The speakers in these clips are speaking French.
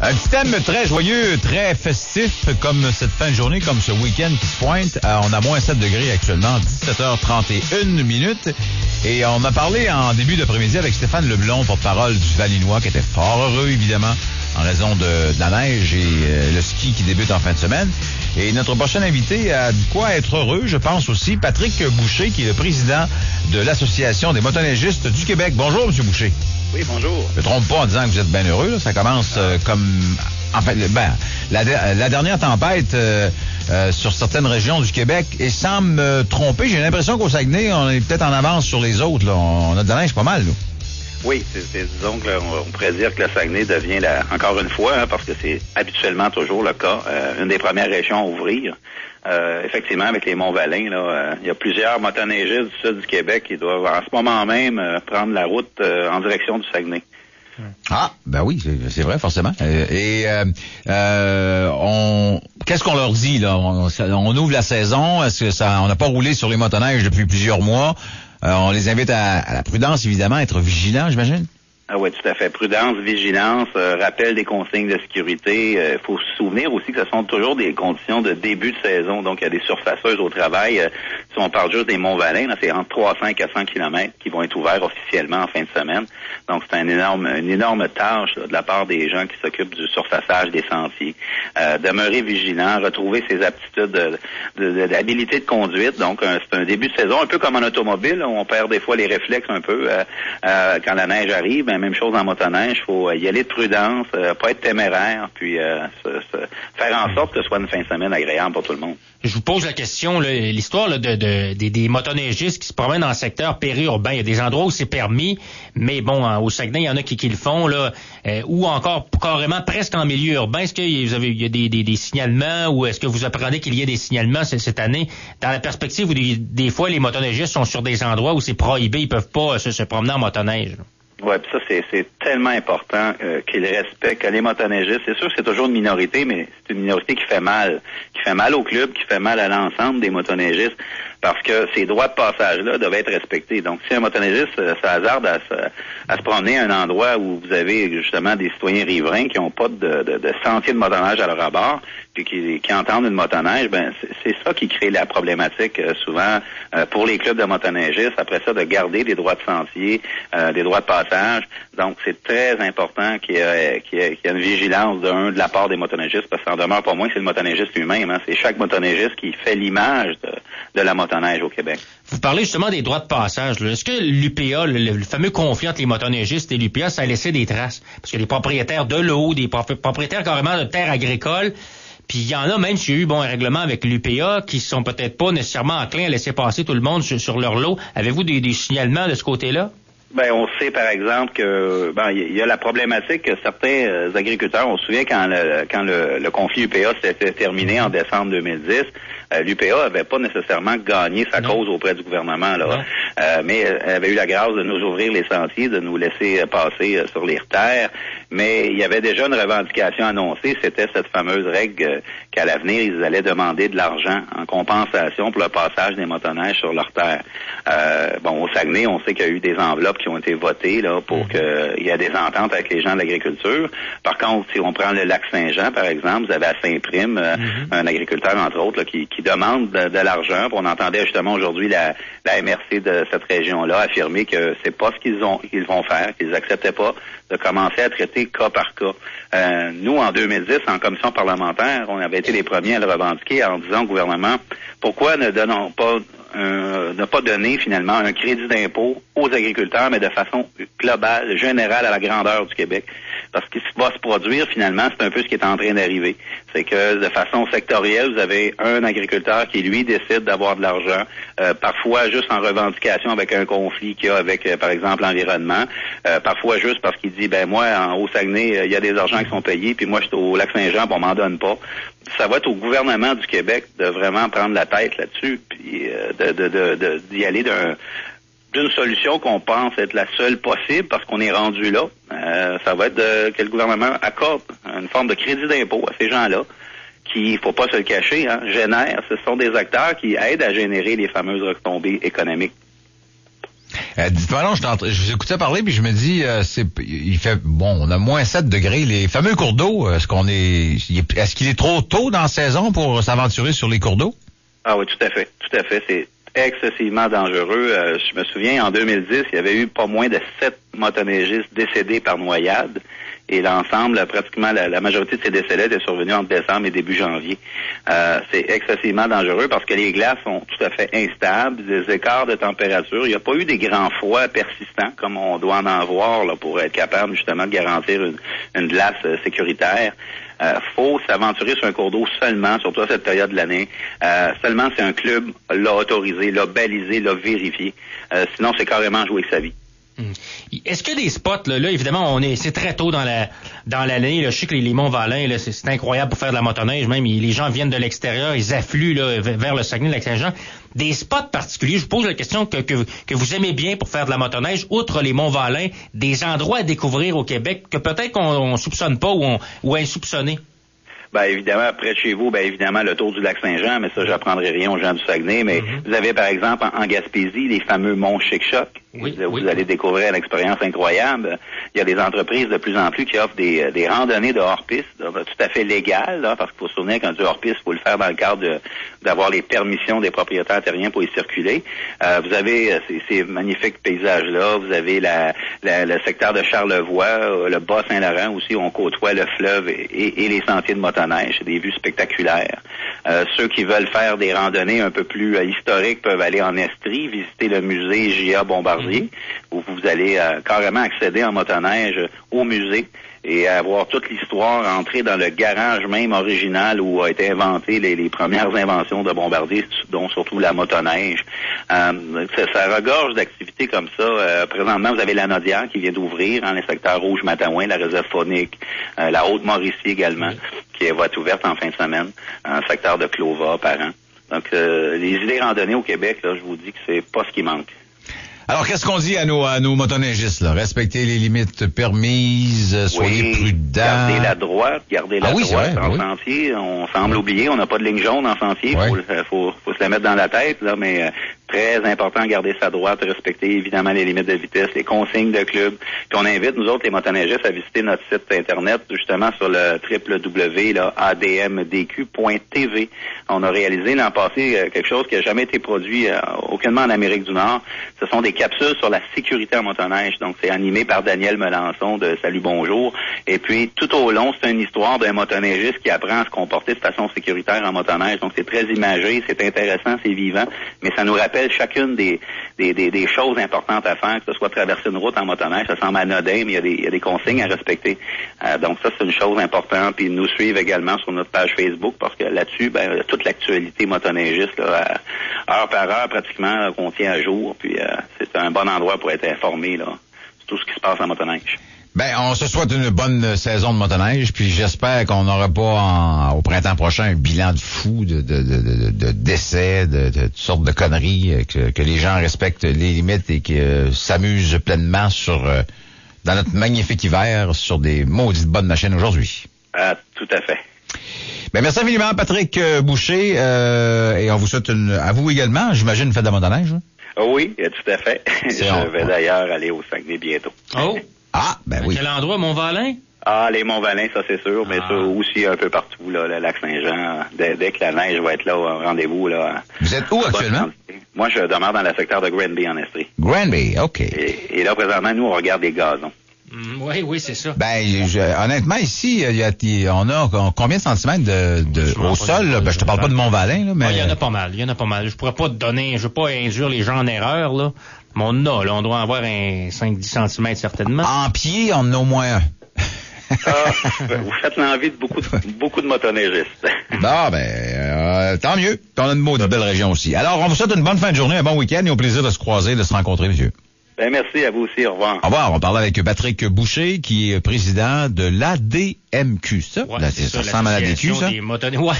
Un petit thème très joyeux, très festif, comme cette fin de journée, comme ce week-end qui se pointe. On a moins 7 degrés actuellement, 17h31 Et on a parlé en début d'après-midi avec Stéphane Leblond, porte-parole du Valinois, qui était fort heureux, évidemment, en raison de la neige et le ski qui débute en fin de semaine. Et notre prochain invité a de quoi être heureux, je pense aussi, Patrick Boucher, qui est le président de l'Association des motoneigistes du Québec. Bonjour, M. Boucher. Oui, bonjour. Je ne me trompe pas en disant que vous êtes bien heureux. Là. Ça commence comme... En fait, la dernière tempête sur certaines régions du Québec, et sans me tromper, j'ai l'impression qu'au Saguenay, on est peut-être en avance sur les autres. Là. On a de la neige pas mal. Là. Oui, disons qu'on pourrait dire que le Saguenay devient, encore une fois, parce que c'est habituellement toujours le cas, une des premières régions à ouvrir. Effectivement, avec les Monts-Valin, il y a plusieurs motoneigistes du sud du Québec qui doivent en ce moment même prendre la route en direction du Saguenay. Ah, ben oui, c'est vrai, forcément. Qu'est-ce qu'on leur dit, là? On ouvre la saison, est-ce que on n'a pas roulé sur les motoneiges depuis plusieurs mois? On les invite à la prudence, évidemment, à être vigilants, j'imagine? Ah oui, tout à fait. Prudence, vigilance, rappel des consignes de sécurité. Il faut se souvenir aussi que ce sont toujours des conditions de début de saison. Donc, il y a des surfaceuses au travail. Si on parle juste des Monts-Valin, c'est entre 300 et 400 kilomètres qui vont être ouverts officiellement en fin de semaine. Donc, c'est une énorme tâche là, de la part des gens qui s'occupent du surfaçage des sentiers. Demeurer vigilant, retrouver ses aptitudes d'habilité de conduite. Donc, c'est un début de saison, un peu comme en automobile, où on perd des fois les réflexes un peu quand la neige arrive. Même chose en motoneige, il faut y aller de prudence, pas être téméraire, puis faire en sorte que ce soit une fin de semaine agréable pour tout le monde. Je vous pose la question, là, l'histoire là, des motoneigistes qui se promènent dans le secteur périurbain. Il y a des endroits où c'est permis, mais bon, au Saguenay, il y en a qui le font, là, ou encore carrément presque en milieu urbain. Est-ce qu'il y a des signalements, ou est-ce que vous apprenez qu'il y a des signalements cette année? Dans la perspective où des fois, les motoneigistes sont sur des endroits où c'est prohibé, ils peuvent pas se promener en motoneige, là. Ouais, puis ça c'est tellement important qu'ils respectent, que les motoneigistes, c'est sûr que c'est toujours une minorité, mais c'est une minorité qui fait mal au club, qui fait mal à l'ensemble des motoneigistes, parce que ces droits de passage-là doivent être respectés. Donc, si un motoneigiste s'hasarde à se promener à un endroit où vous avez justement des citoyens riverains qui n'ont pas de sentier de motoneige à leur abord, puis qui entendent une motoneige, ben c'est ça qui crée la problématique souvent pour les clubs de motoneigistes. Après ça, de garder des droits de sentier, des droits de passage. Donc, c'est très important qu'il y ait une vigilance de la part des motoneigistes, parce que ça en demeure pas moins que c'est le motoneigiste lui-même. Hein. C'est chaque motoneigiste qui fait l'image de la motoneige au Québec. Vous parlez justement des droits de passage. Là. Est-ce que l'UPA, le fameux conflit entre les motoneigistes et l'UPA, ça a laissé des traces? Parce qu'il y a des propriétaires de l'eau, des propriétaires carrément de terres agricoles. Puis il y en a même, s'il y a eu un règlement avec l'UPA, qui sont peut-être pas nécessairement enclins à laisser passer tout le monde sur leur lot. Avez-vous des signalements de ce côté-là? Ben, on sait par exemple que il y a la problématique que certains agriculteurs, on se souvient quand le conflit UPA s'était terminé en décembre 2010, l'UPA avait pas nécessairement gagné sa cause auprès du gouvernement là, mais elle avait eu la grâce de nous ouvrir les sentiers, de nous laisser passer sur les terres. Mais il y avait déjà une revendication annoncée, c'était cette fameuse règle qu'à l'avenir, ils allaient demander de l'argent en compensation pour le passage des motoneiges sur leurs terres. Au Saguenay, on sait qu'il y a eu des enveloppes qui ont été votées là pour qu'il y ait des ententes avec les gens de l'agriculture. Par contre, si on prend le lac Saint-Jean, par exemple, vous avez à Saint-Prime un agriculteur, entre autres, là, qui demande de l'argent. On entendait justement aujourd'hui la MRC de cette région-là affirmer que c'est pas ce qu'ils vont faire, qu'ils acceptaient pas de commencer à traiter cas par cas. Nous, en 2010, en commission parlementaire, on avait été les premiers à le revendiquer en disant au gouvernement, pourquoi ne pas donner finalement un crédit d'impôt aux agriculteurs, mais de façon globale, générale à la grandeur du Québec. Parce que ce qui va se produire finalement, c'est un peu ce qui est en train d'arriver. C'est que de façon sectorielle, vous avez un agriculteur qui, lui, décide d'avoir de l'argent, parfois juste en revendication avec un conflit qu'il y a avec, par exemple, l'environnement, parfois juste parce qu'il dit, moi, au Saguenay, il y a des argents qui sont payés, puis moi, je suis au Lac-Saint-Jean, puis on m'en donne pas. Ça va être au gouvernement du Québec de vraiment prendre la tête là-dessus, puis d'y aller d'une solution qu'on pense être la seule possible, parce qu'on est rendu là. Ça va être que le gouvernement accorde une forme de crédit d'impôt à ces gens-là, qui, il faut pas se le cacher, génèrent. Ce sont des acteurs qui aident à générer les fameuses retombées économiques. Dites-moi, non, je vous écoutais parler, puis je me dis, il fait, bon, on a moins 7 degrés. Les fameux cours d'eau, est-ce qu'il est trop tôt dans la saison pour s'aventurer sur les cours d'eau? Ah oui, tout à fait. C'est excessivement dangereux. Je me souviens, en 2010, il y avait eu pas moins de 7 motoneigistes décédés par noyade. Et l'ensemble, pratiquement la majorité de ces décès-là étaient survenus entre décembre et début janvier. C'est excessivement dangereux parce que les glaces sont tout à fait instables, des écarts de température. Il n'y a pas eu des grands froids persistants comme on doit en avoir là, pour être capable justement de garantir une glace sécuritaire. Faut s'aventurer sur un cours d'eau seulement, surtout à cette période de l'année. Seulement si un club l'a autorisé, l'a balisé, l'a vérifié. Sinon, c'est carrément jouer avec sa vie. Est-ce que des spots, là évidemment, c'est très tôt dans l'année, là, je sais que les Monts-Valin, là, c'est incroyable pour faire de la motoneige, même, les gens viennent de l'extérieur, ils affluent, là, vers le Saguenay-Lac-Saint-Jean. Des spots particuliers, je vous pose la question que vous aimez bien pour faire de la motoneige, outre les Monts-Valin, des endroits à découvrir au Québec que peut-être qu'on soupçonne pas ou insoupçonnés. Ben évidemment, près de chez vous, évidemment, le tour du Lac-Saint-Jean, mais ça, j'apprendrai rien aux gens du Saguenay, mais vous avez, par exemple, en Gaspésie, les fameux monts Chic-Choc. Vous allez découvrir une expérience incroyable. Il y a des entreprises de plus en plus qui offrent des randonnées de hors-piste, tout à fait légales, là, parce qu'il faut se souvenir qu'un du hors-piste, il faut le faire dans le cadre d'avoir les permissions des propriétaires terriens pour y circuler. Vous avez ces magnifiques paysages-là. Vous avez le secteur de Charlevoix, le Bas-Saint-Laurent aussi, où on côtoie le fleuve et les sentiers de motoneige. C'est des vues spectaculaires. Ceux qui veulent faire des randonnées un peu plus historiques peuvent aller en Estrie, visiter le musée J.A. Bombardier, où vous allez carrément accéder en motoneige au musée et avoir toute l'histoire, entrer dans le garage même original où a été inventé les premières inventions de Bombardier, dont surtout la motoneige. Ça regorge d'activités comme ça. Présentement, vous avez la Nodière qui vient d'ouvrir, les secteurs Rouge-Matawin, la réserve faunique, la Haute-Mauricie également, qui va être ouverte en fin de semaine, un secteur de Clova par an. Donc, les idées randonnées au Québec, là, je vous dis que c'est pas ce qui manque. Alors, qu'est-ce qu'on dit à nos motoneigistes, là? Respectez les limites permises, soyez prudents. Gardez la droite en sentier. On semble oublier, on n'a pas de ligne jaune en sentier. Faut se la mettre dans la tête, là, mais très important de garder sa droite, respecter évidemment les limites de vitesse, les consignes de club. Puis on invite, nous autres, les motoneigistes, à visiter notre site Internet, justement sur le www.admdq.tv. On a réalisé l'an passé quelque chose qui n'a jamais été produit aucunement en Amérique du Nord. Ce sont des capsules sur la sécurité en motoneige. Donc, c'est animé par Daniel Melançon de Salut Bonjour. Et puis, tout au long, c'est une histoire d'un motoneigiste qui apprend à se comporter de façon sécuritaire en motoneige. Donc, c'est très imagé, c'est intéressant, c'est vivant, mais ça nous rappelle chacune des choses importantes à faire, que ce soit traverser une route en motoneige, ça semble anodin, mais il y a des consignes à respecter. Donc ça, c'est une chose importante. Puis nous suivre également sur notre page Facebook, parce que là-dessus, toute l'actualité motoneigiste, là, heure par heure, pratiquement, qu'on tient à jour. Puis c'est un bon endroit pour être informé là, sur tout ce qui se passe en motoneige. On se souhaite une bonne saison de motoneige, puis j'espère qu'on n'aura pas au printemps prochain un bilan de fou de décès, de toutes sortes de conneries, que les gens respectent les limites et que s'amusent pleinement dans notre magnifique hiver sur des maudites bonnes machines aujourd'hui. Tout à fait. Merci infiniment, Patrick Boucher, et on vous souhaite à vous également, j'imagine, une fête de motoneige. Hein? Oui, tout à fait. Je vais d'ailleurs aller au Saguenay bientôt. Oh! Oui. Quel endroit, Mont-Valin? Les Monts-Valin, ça c'est sûr, mais ça aussi un peu partout, là, le Lac-Saint-Jean. Dès que la neige va être là, rendez-vous, là. Vous êtes où actuellement? Moi, je demeure dans le secteur de Granby, en Estrie. Granby, OK. Et là, présentement, nous, on regarde des gazons. Oui, c'est ça. Honnêtement, ici, on a combien de centimètres au sol? Là? Je te parle pas de Mont-Valin, là, mais... Il y en a pas mal. Je pourrais pas te donner, je veux pas induire les gens en erreur, là. Mais on doit avoir un 5-10 cm certainement. En pied, on en a au moins un. Vous faites l'envie de beaucoup de motoneigistes. Tant mieux. On a une belle région aussi. Alors, on vous souhaite une bonne fin de journée, un bon week-end et au plaisir de se croiser, de se rencontrer, monsieur. Merci à vous aussi. Au revoir. Au revoir. On parle avec Patrick Boucher, qui est président de l'ADMQ. Ça ressemble à l'ADQ, ça?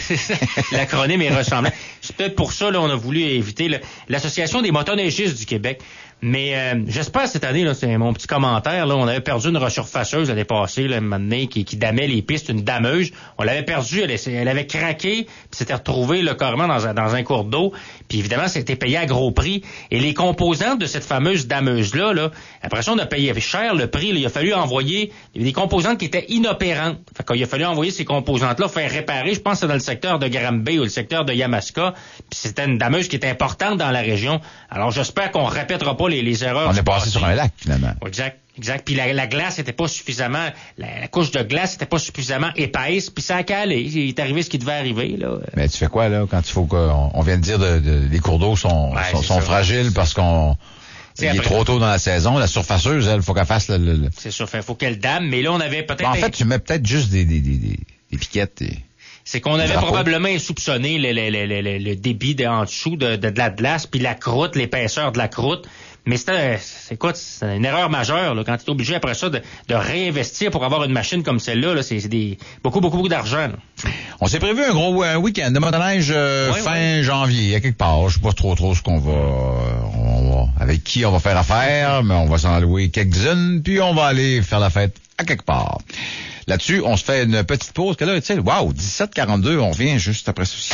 C'est ça. L'acronyme est ressemblant. C'est peut-être pour ça, là, on a voulu éviter l'Association des motoneigistes du Québec. Mais j'espère cette année, là, c'est mon petit commentaire, là, on avait perdu une resurfaceuse l'année passée, là, un moment donné, qui damait les pistes, une dameuse. On l'avait perdue, elle avait craqué, puis s'était retrouvée là, carrément dans un cours d'eau. Puis évidemment, c'était payé à gros prix. Et les composantes de cette fameuse dameuse-là, là, après ça, on a payé cher le prix. Là, il a fallu envoyer des composantes qui étaient inopérantes. Fait qu'il a fallu envoyer ces composantes-là, faire réparer. Je pense que c'est dans le secteur de Granby ou le secteur de Yamaska. Puis c'était une dameuse qui était importante dans la région. Alors j'espère qu'on répétera pas les erreurs. On est passé sur un lac, finalement. Exact. Puis la glace était pas suffisamment, la couche de glace était pas suffisamment épaisse, puis ça a calé. Il est arrivé ce qui devait arriver, là. Mais tu fais quoi, là, quand il faut on vient de dire les cours d'eau sont fragiles parce il est trop tôt dans la saison. La surfaceuse, elle, faut qu'elle fasse C'est sûr, faut qu'elle dame, mais là, on avait peut-être... En fait, tu mets peut-être juste des piquettes C'est qu'on avait probablement insoupçonné le débit en dessous de la glace, puis la croûte, l'épaisseur de la croûte. Mais c'est une erreur majeure, là, quand tu es obligé après ça de réinvestir pour avoir une machine comme celle-là, là, c'est beaucoup d'argent, là. On s'est prévu un week-end de motoneige fin janvier, à quelque part. Je sais pas trop ce qu'on va avec qui on va faire affaire, mais on va s'en louer quelques-unes, puis on va aller faire la fête à quelque part. Là-dessus, on se fait une petite pause, que là, tu sais, 17h42, on revient juste après ceci.